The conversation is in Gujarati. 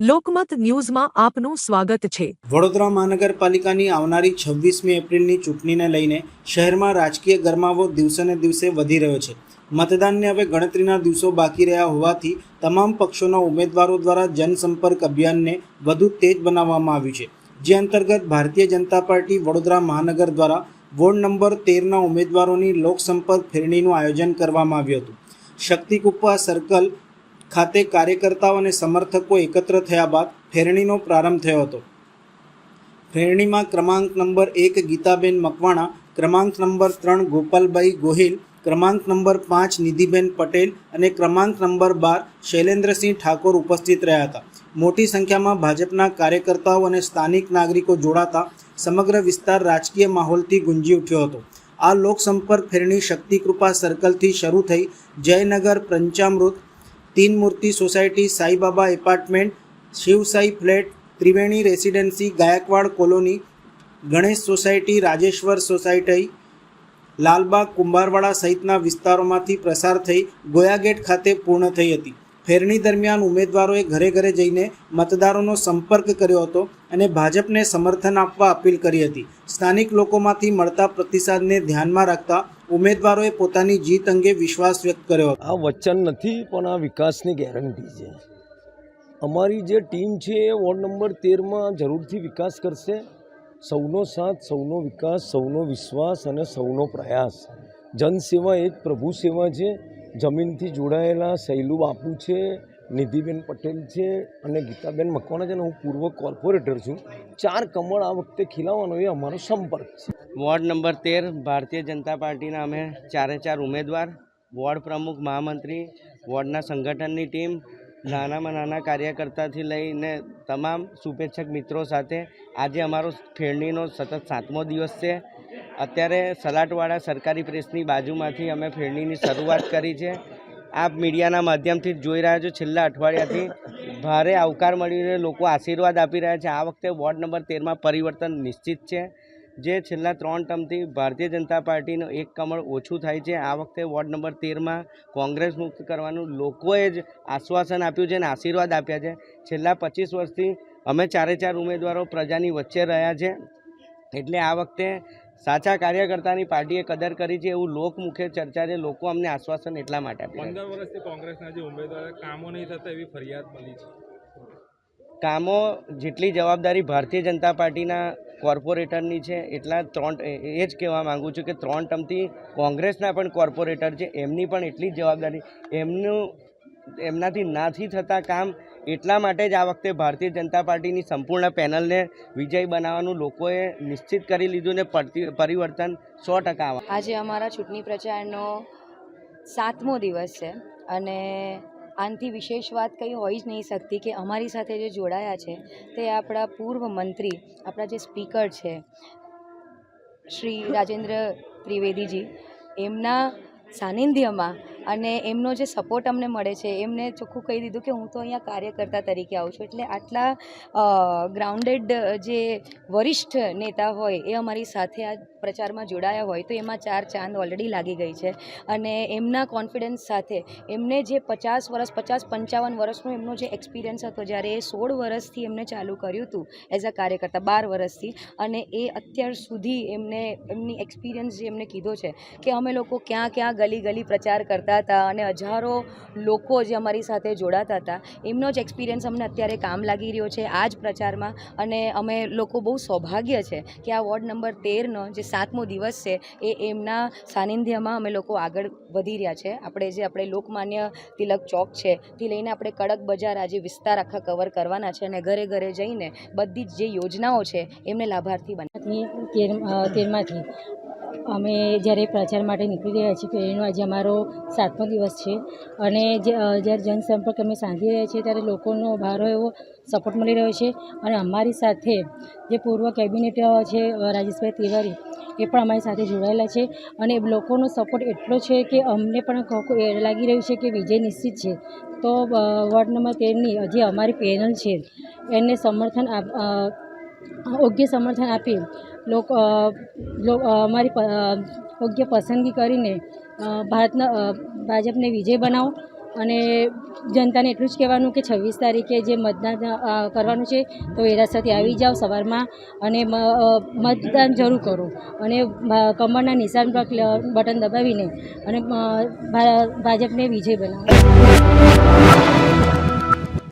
લોકમત ન્યૂઝમાં આપનું સ્વાગત છે। વડોદરા મહાનગરપાલિકાની આવનારી 26મી એપ્રિલની ચૂંટણીને લઈને શહેરમાં રાજકીય ગરમાવો દિવસેને દિવસે વધી રહ્યો છે। મતદાનને હવે ગણતરીના દિવસો બાકી રહ્યા હોવાથી તમામ પક્ષોના ઉમેદવારો દ્વારા જનસંપર્ક અભિયાનને વધુ તેજ બનાવવામાં આવ્યું છે, જે અંતર્ગત ભારતીય જનતા પાર્ટી વડોદરા મહાનગર દ્વારા વોર્ડ નંબર 13ના ઉમેદવારોની લોકસંપર્ક ફેરણીનું આયોજન કરવામાં આવ્યું હતું। શક્તિકુપ્પા સર્કલ ખાતે કાર્યકર્તાઓ અને સમર્થકો એકત્ર થયા બાદ ફેરણીનો પ્રારંભ થયો હતો। ફેરણીમાં ક્રમાંક નંબર 1 ગીતાબેન મકવાણા, ક્રમાંક નંબર 3 ગોપાલભાઈ ગોહિલ, ક્રમાંક નંબર 5 નિધિબેન પટેલ અને ક્રમાંક નંબર 12 શૈલેન્દ્રસિંહ ઠાકોર ઉપસ્થિત રહ્યા હતા। મોટી સંખ્યામાં ભાજપના કાર્યકર્તાઓ અને સ્થાનિક નાગરિકો જોડાતા સમગ્ર વિસ્તાર રાજકીય માહોલથી ગુંજી ઉઠ્યો હતો। આ લોકસંપર્ક ફેરણી શક્તિકૃપા સર્કલથી શરૂ થઈ Jaynagar, Panchamrut, Teen Murti society, Sai Baba apartment, Shivsai flat, Triveni residency, Gaikwad colony, Ganesh society, Rajeshwar society, Lalbagh, Kumbharwada सहितना विस्तारोमांथी प्रसार थई गोयागेट खाते पूर्ण थई हती। फेरणी दरमियान उम्मीदवारोए घरे घरे जईने मतदारोनो संपर्क कर्यो हतो अने भाजपने समर्थन आपवा अपील करी हती। स्थानिक लोकोमांथी मळता प्रतिसादने ध्यानमां राखता उम्मीदवारोए पोतानी जीत अंगे विश्वास व्यक्त कर्यो हतो। आ वचन नहीं पण आ विकासनी गेरंटी है। अमारी जे टीम है वोर्ड नंबर 13 में जरूरथी विकास करशे। सौनो साथ, सौनो विकास, सौनो विश्वास अने सौनो प्रयास। जनसेवा एक प्रभु सेवा है। जमीन थी जोड़ायेला शैलू बापू है, निधिबेन पटेल है अने गीताबेन मकवाणा है। हूँ पूर्व कॉर्पोरेटर छूँ। 4 कमळ आ वखते खिलावानो ए अमारो संपर्क है। Ward number 13 Bharatiya Janata party अमे 4 उम्मीदवार, वॉर्ड प्रमुख, महामंत्री, वॉर्डना संगठननी टीम, नानामां नाना कार्यकर्ताथी लईने तमाम शुभेच्छक मित्रों साथे आज अमारो फेरણીનો सतत 7मो दिवस है। अत्यारे सलाटवाड़ा सरकारी प्रेसनी बाजुमांथी अमे फेरણીની શરૂઆત કરી છે। आप मीडियाना माध्यमथी જોઈ રહ્યા છો છેલ્લા અઠવાડિયાથી ભારે આવકાર મળીને લોકો આશીર્વાદ આપી રહ્યા છે। આ વખતે વોર્ડ નંબર 13માં પરિવર્તન નિશ્ચિત છે। જે છેલ્લા 3 ટર્મથી ભારતીય જનતા પાર્ટીનો એક કમળ ઓછું થાય છે। આ વખતે વોર્ડ નંબર 13માં કોંગ્રેસ મુક્ત કરવાનું લોકોએ જ આશ્વાસન આપ્યું છે અને આશીર્વાદ આપ્યા છે। છેલ્લા 25 વર્ષથી અમે 4 ઉમેદવારો પ્રજાની વચ્ચે રહ્યા છે, એટલે આ વખતે સાચા કાર્યકર્તાની પાર્ટીએ કદર કરી છે એવું લોકમુખે ચર્ચા છે। લોકો અમને આશ્વાસન એટલા માટે આપ્યા। 15 વર્ષથી કોંગ્રેસના જે ઉમેદવારો કામો નહીં થતા એવી ફરિયાદ મળી છે। કામો જેટલી જવાબદારી ભારતીય જનતા પાર્ટીના કોર્પોરેટરની છે એટલા 3 એ જ કહેવા માગું છું કે 3 ટર્મથી કોંગ્રેસના પણ કોર્પોરેટર છે, એમની પણ એટલી જ જવાબદારી। એમનાથી નાથી થતા કામ એટલા માટે જ આ વખતે ભારતીય જનતા પાર્ટીની સંપૂર્ણ પેનલને વિજય બનાવવાનું લોકોએ નિશ્ચિત કરી લીધું ને પરિવર્તન 100% આવે। આજે અમારા ચૂંટણી પ્રચારનો 7મો દિવસ છે અને આનાથી વિશેષ વાત કંઈ હોઈ જ નહીં શકતી કે અમારી સાથે જે જોડાયા છે તે આપણા પૂર્વ મંત્રી, આપણા જે સ્પીકર છે શ્રી રાજેન્દ્ર ત્રિવેદીજી, એમના સાનિધ્યમાં અને એમનો જે સપોર્ટ અમને મળે છે, એમને ચોખ્ખું કહી દીધું કે હું તો અહીંયા કાર્યકર્તા તરીકે આવું છું। એટલે આટલા ગ્રાઉન્ડેડ જે વરિષ્ઠ નેતા હોય એ અમારી સાથે આ પ્રચારમાં જોડાયા હોય તો એમાં 4 ચાંદ ઓલરેડી લાગી ગઈ છે। અને એમના કોન્ફિડન્સ સાથે એમને જે 50-55 વર્ષનો એમનો જે એક્સપિરિયન્સ હતો, જ્યારે એ 16 વર્ષથી એમને ચાલુ કર્યું હતું એઝ અ કાર્યકર્તા, 12 વર્ષથી, અને એ અત્યાર સુધી એમની એક્સપિરિયન્સ જે એમને કીધો છે કે અમે લોકો ક્યાં ક્યાં ગલી ગલી પ્રચાર કરતા હતા અને હજારો લોકો જે અમારી સાથે જોડાતા હતા, એમનો જ એક્સપિરિયન્સ અમને અત્યારે કામ લાગી રહ્યો છે આ જ પ્રચારમાં। અને અમે લોકો બહુ સૌભાગ્ય છે કે આ વોર્ડ નંબર 13નો જે 7મો દિવસ છે એ એમના સાનિધ્યમાં અમે લોકો આગળ વધી રહ્યા છે। આપણે લોકમાન્ય તિલક ચોક છે થી લઈને આપણે કડક બજાર આજે વિસ્તાર આખા કવર કરવાના છે અને ઘરે ઘરે જઈને બધી જ જે યોજનાઓ છે એમને લાભાર્થી બનાવી। 13માંથી અમે જ્યારે પ્રચાર માટે નીકળી રહ્યા છીએ એનો આજે અમારો 7મો દિવસ છે અને જ્યારે જનસંપર્ક અમે સાંધી રહ્યા છીએ ત્યારે લોકોનો ભારો એવો સપોર્ટ મળી રહ્યો છે। અને અમારી સાથે જે પૂર્વ કેબિનેટ છે રાજેશભાઈ તિવારી, એ પણ અમારી સાથે જોડાયેલા છે અને લોકોનો સપોર્ટ એટલો છે કે અમને પણ લાગી રહ્યું છે કે વિજય નિશ્ચિત છે। તો વોર્ડ નંબર 13ની જે અમારી પેનલ છે એને યોગ્ય સમર્થન આપી અમારી યોગ્ય પસંદગી કરીને ભાજપને વિજય બનાવો અને જનતાને એટલું જ કહેવાનું કે 26 તારીખે જે મતદાન કરવાનું છે તો વેરાસરથી આવી જાઓ સવારમાં અને મતદાન જરૂર કરો અને કમળના નિશાન પર બટન દબાવીને અને ભાજપને વિજય બનાવો.